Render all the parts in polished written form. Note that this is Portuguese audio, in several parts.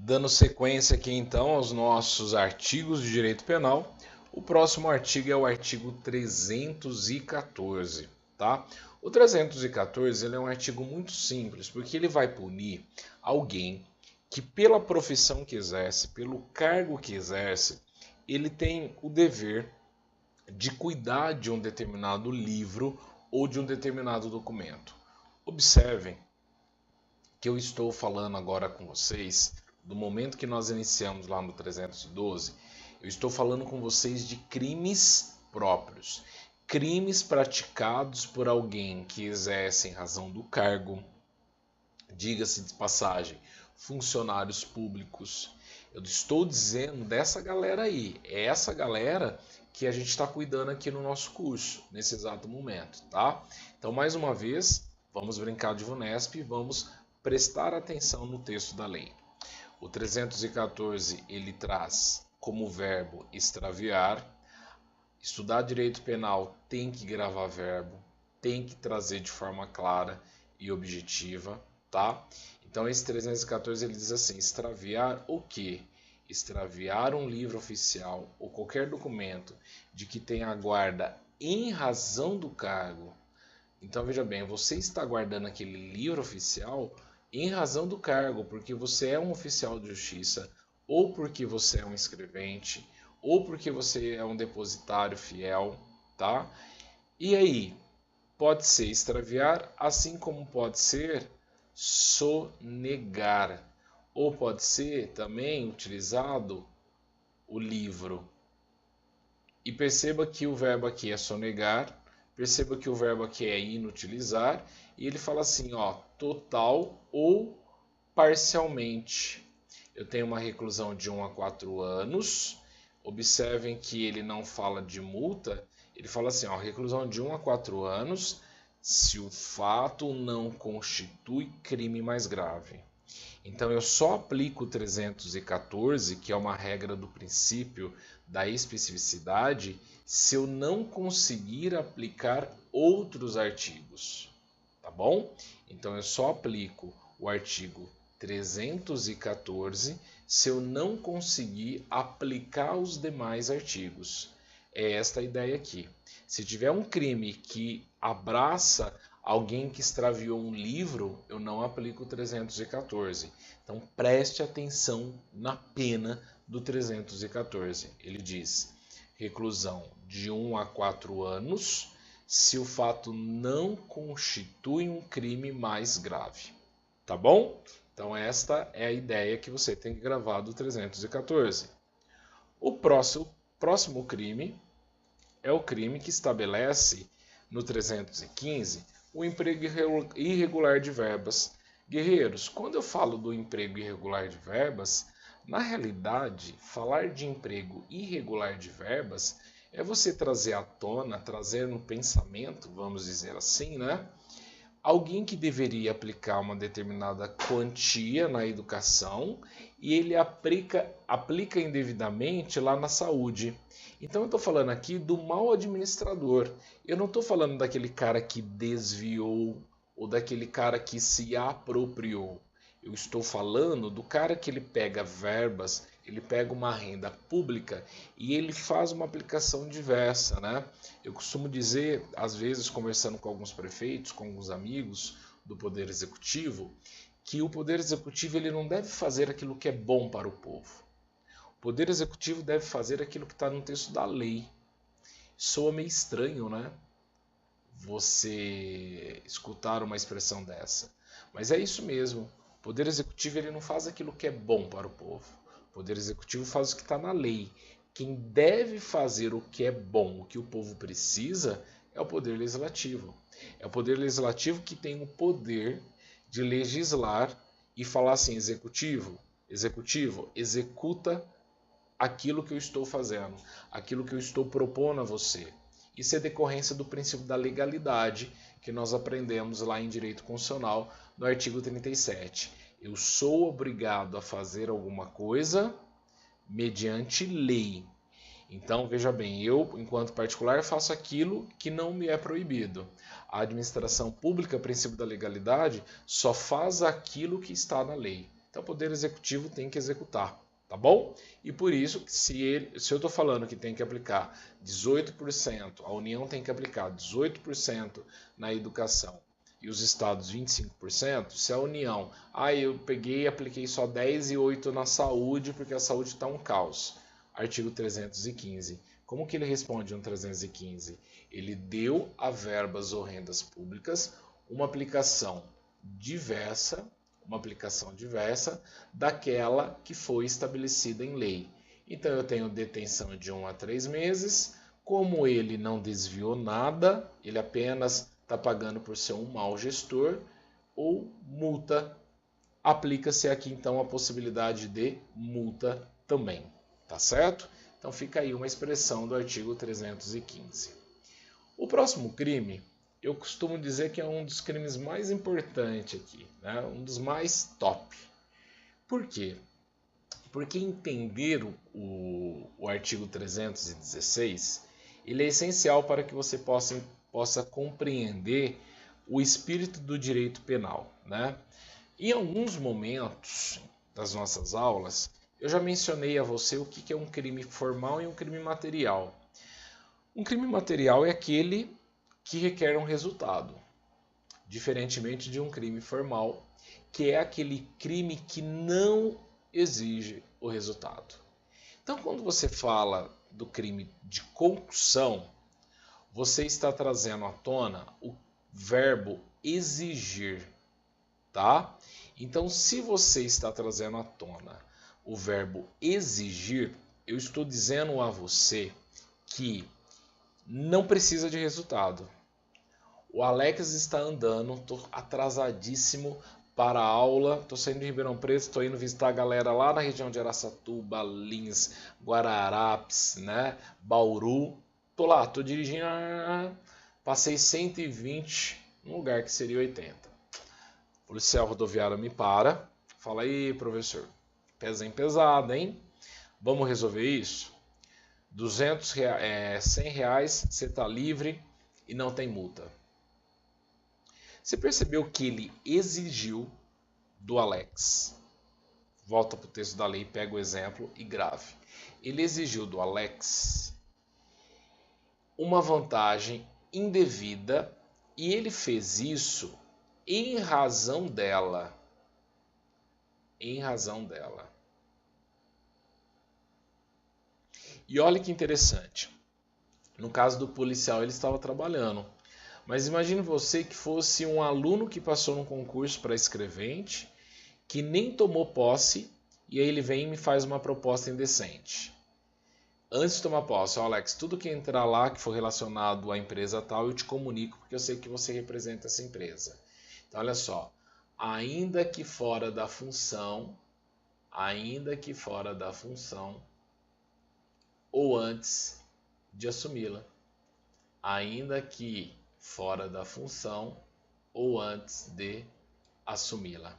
Dando sequência aqui então aos nossos artigos de direito penal, o próximo artigo é o artigo 314, tá? O 314 ele é um artigo muito simples, porque ele vai punir alguém que pela profissão que exerce, pelo cargo que exerce, ele tem o dever de cuidar de um determinado livro ou de um determinado documento. Observem que eu estou falando agora com vocês do momento que nós iniciamos lá no 312, eu estou falando com vocês de crimes próprios. Crimes praticados por alguém que exerce em razão do cargo, diga-se de passagem, funcionários públicos. Eu estou dizendo dessa galera aí, é essa galera que a gente está cuidando aqui no nosso curso, nesse exato momento, tá? Então, mais uma vez, vamos brincar de VUNESP e vamos prestar atenção no texto da lei. O 314 ele traz como verbo extraviar. Estudar direito penal tem que gravar verbo, tem que trazer de forma clara e objetiva, tá? Então esse 314 ele diz assim: extraviar o quê? Extraviar um livro oficial ou qualquer documento de que tenha guarda em razão do cargo. Então veja bem, você está guardando aquele livro oficial em razão do cargo, porque você é um oficial de justiça, ou porque você é um escrevente, ou porque você é um depositário fiel, tá? E aí, pode ser extraviar, assim como pode ser sonegar, ou pode ser também utilizado o livro. E perceba que o verbo aqui é sonegar, perceba que o verbo aqui é inutilizar, e ele fala assim, ó, total ou parcialmente. Eu tenho uma reclusão de 1 a 4 anos. Observem que ele não fala de multa, ele fala assim, ó, reclusão de 1 a 4 anos se o fato não constitui crime mais grave. Então eu só aplico o 314, que é uma regra do princípio da especificidade, se eu não conseguir aplicar outros artigos, tá bom? Então eu só aplico o artigo 314 se eu não conseguir aplicar os demais artigos. É esta a ideia aqui. Se tiver um crime que abraça alguém que extraviou um livro, eu não aplico o 314. Então preste atenção na pena do 314. Ele diz: reclusão de 1 a 4 anos se o fato não constitui um crime mais grave. Tá bom? Então esta é a ideia que você tem que gravar do 314. O próximo crime é o crime que estabelece no 315 o emprego irregular de verbas. Guerreiros, quando eu falo do emprego irregular de verbas, na realidade, falar de emprego irregular de verbas é você trazer à tona, trazer no pensamento, vamos dizer assim, né? Alguém que deveria aplicar uma determinada quantia na educação e ele aplica indevidamente lá na saúde. Então eu estou falando aqui do mau administrador. Eu não estou falando daquele cara que desviou ou daquele cara que se apropriou. Eu estou falando do cara que ele pega verbas, ele pega uma renda pública e ele faz uma aplicação diversa, né? Eu costumo dizer, às vezes conversando com alguns prefeitos, com alguns amigos do Poder Executivo, que o Poder Executivo ele não deve fazer aquilo que é bom para o povo. O Poder Executivo deve fazer aquilo que está no texto da lei. Soa meio estranho, né? Você escutar uma expressão dessa. Mas é isso mesmo. O Poder Executivo ele não faz aquilo que é bom para o povo. O Poder Executivo faz o que está na lei. Quem deve fazer o que é bom, o que o povo precisa, é o Poder Legislativo. É o Poder Legislativo que tem o poder de legislar e falar assim, executivo, executa aquilo que eu estou fazendo, aquilo que eu estou propondo a você. Isso é decorrência do princípio da legalidade que nós aprendemos lá em Direito Constitucional, no artigo 37. Eu sou obrigado a fazer alguma coisa mediante lei. Então, veja bem, eu, enquanto particular, faço aquilo que não me é proibido. A administração pública, princípio da legalidade, só faz aquilo que está na lei. Então o Poder Executivo tem que executar, tá bom? E por isso, se eu estou falando que tem que aplicar 18%, a União tem que aplicar 18% na educação e os estados 25%, se a União, eu peguei e apliquei só 10 e 8 na saúde porque a saúde está um caos. Artigo 315. Como que ele responde no 315? Ele deu a verbas ou rendas públicas uma aplicação diversa daquela que foi estabelecida em lei. Então eu tenho detenção de 1 a 3 meses, como ele não desviou nada, ele apenas está pagando por ser um mau gestor, ou multa, aplica-se aqui então a possibilidade de multa também, tá certo? Então fica aí uma expressão do artigo 315. O próximo crime, eu costumo dizer que é um dos crimes mais importantes aqui, né? Um dos mais top. Por quê? Porque entender o artigo 316, ele é essencial para que você possa compreender o espírito do direito penal, né? Em alguns momentos das nossas aulas, eu já mencionei a você o que é um crime formal e um crime material. Um crime material é aquele que requer um resultado, diferentemente de um crime formal, que é aquele crime que não exige o resultado. Então, quando você fala do crime de concussão, você está trazendo à tona o verbo exigir, tá? Então, se você está trazendo à tona o verbo exigir, eu estou dizendo a você que não precisa de resultado. O Alex está andando, estou atrasadíssimo para a aula, estou saindo de Ribeirão Preto, estou indo visitar a galera lá na região de Araçatuba, Lins, Guararapes, né? Bauru. Estou lá, estou dirigindo, passei 120 num lugar que seria 80. O policial rodoviário me para, fala aí, professor, pesa em pesado, hein? Vamos resolver isso? 200 reais, 100 reais, você está livre e não tem multa. Você percebeu que ele exigiu do Alex? Volta para o texto da lei, pega o exemplo e grave. Ele exigiu do Alex uma vantagem indevida e ele fez isso em razão dela. Em razão dela. E olha que interessante. No caso do policial, ele estava trabalhando. Mas imagine você que fosse um aluno que passou no concurso para escrevente, que nem tomou posse, e aí ele vem e me faz uma proposta indecente. Antes de tomar posse, Alex, tudo que entrar lá que for relacionado à empresa tal, eu te comunico, porque eu sei que você representa essa empresa. Então, olha só, ainda que fora da função, ou antes de assumi-la. Ainda que fora da função ou antes de assumi-la.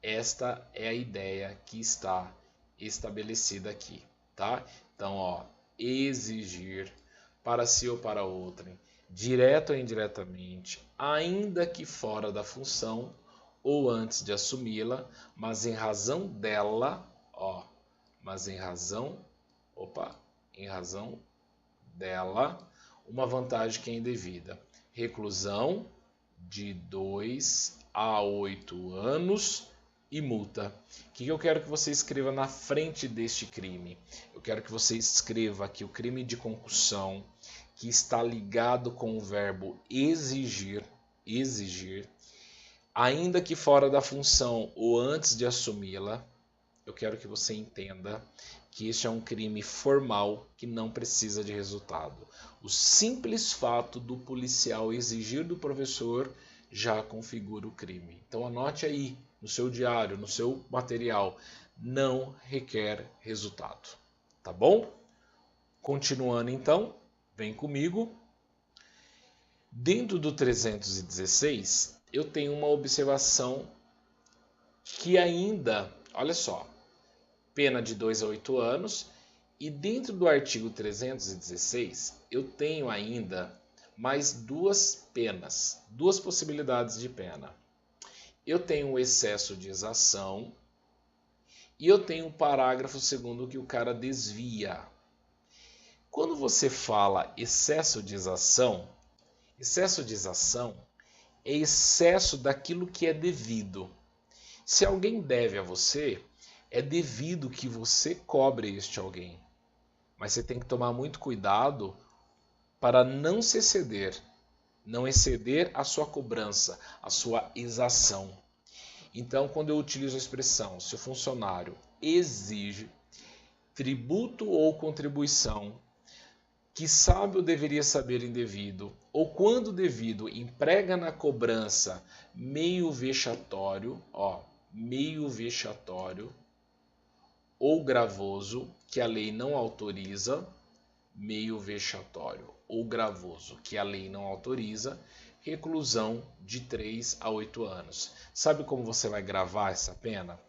Esta é a ideia que está estabelecida aqui, tá? Então, exigir para si ou para outrem, direto ou indiretamente, ainda que fora da função ou antes de assumi-la, mas em razão dela, em razão dela, uma vantagem que é indevida. Reclusão de 2 a 8 anos e multa. O que eu quero que você escreva na frente deste crime? Eu quero que você escreva aqui o crime de concussão, que está ligado com o verbo exigir, ainda que fora da função ou antes de assumi-la. Eu quero que você entenda que este é um crime formal que não precisa de resultado. O simples fato do policial exigir do professor já configura o crime. Então anote aí no seu diário, no seu material, não requer resultado. Tá bom? Continuando então, vem comigo. Dentro do 316, eu tenho uma observação que ainda, olha só, pena de 2 a 8 anos, e dentro do artigo 316 eu tenho ainda mais duas penas, duas possibilidades de pena. Eu tenho o excesso de exação E eu tenho um parágrafo segundo que o cara desvia. Quando você fala excesso de exação é excesso daquilo que é devido. Se alguém deve a você, é devido que você cobre este alguém. Mas você tem que tomar muito cuidado para não se exceder, não exceder a sua cobrança, a sua exação. Então, quando eu utilizo a expressão, se o funcionário exige tributo ou contribuição que sabe ou deveria saber indevido, ou quando devido emprega na cobrança meio vexatório, ou gravoso, que a lei não autoriza, meio vexatório ou gravoso, que a lei não autoriza, reclusão de 3 a 8 anos. Sabe como você vai gravar essa pena?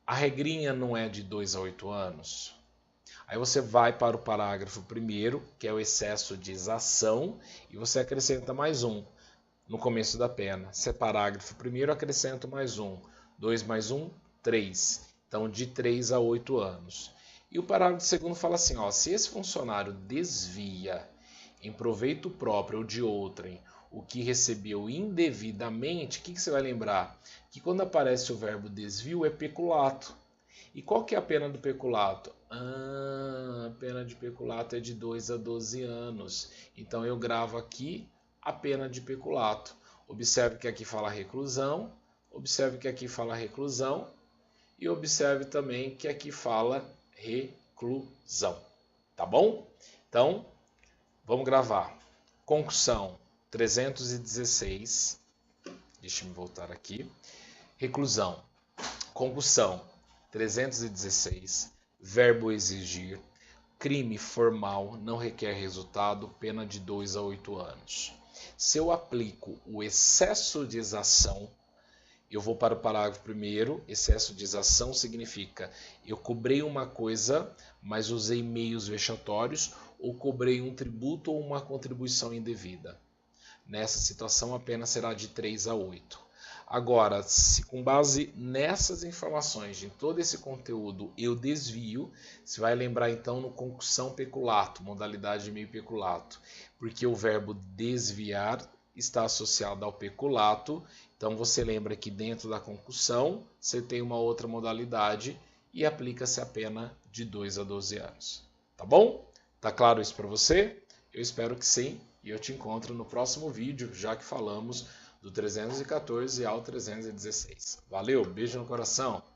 A regrinha não é de 2 a 8 anos. Aí você vai para o parágrafo 1º, que é o excesso de exação, e você acrescenta mais um no começo da pena. Se é parágrafo 1º, acrescento mais um. 2 mais 1, 3. Então, de 3 a 8 anos. E o parágrafo 2º fala assim, se esse funcionário desvia em proveito próprio ou de outrem o que recebeu indevidamente, o que você vai lembrar? Que quando aparece o verbo desvio é peculato. E qual que é a pena do peculato? A pena de peculato é de 2 a 12 anos. Então eu gravo aqui a pena de peculato. Observe que aqui fala reclusão, e observe também que aqui fala reclusão. Tá bom? Então, vamos gravar. Concussão 316. Deixa eu voltar aqui. Reclusão. Concussão 316. Verbo exigir. Crime formal, não requer resultado, pena de 2 a 8 anos. Se eu aplico o excesso de exação, eu vou para o parágrafo 1º. Excesso de exação significa eu cobrei uma coisa, mas usei meios vexatórios, ou cobrei um tributo ou uma contribuição indevida. Nessa situação, a pena será de 3 a 8. Agora, se com base nessas informações, em todo esse conteúdo, eu desvio, você vai lembrar então no concussão peculato, modalidade meio peculato, porque o verbo desviar está associado ao peculato. Então você lembra que dentro da concussão você tem uma outra modalidade e aplica-se a pena de 2 a 12 anos. Tá bom? Tá claro isso para você? Eu espero que sim, e eu te encontro no próximo vídeo, já que falamos do 314 ao 316. Valeu, beijo no coração!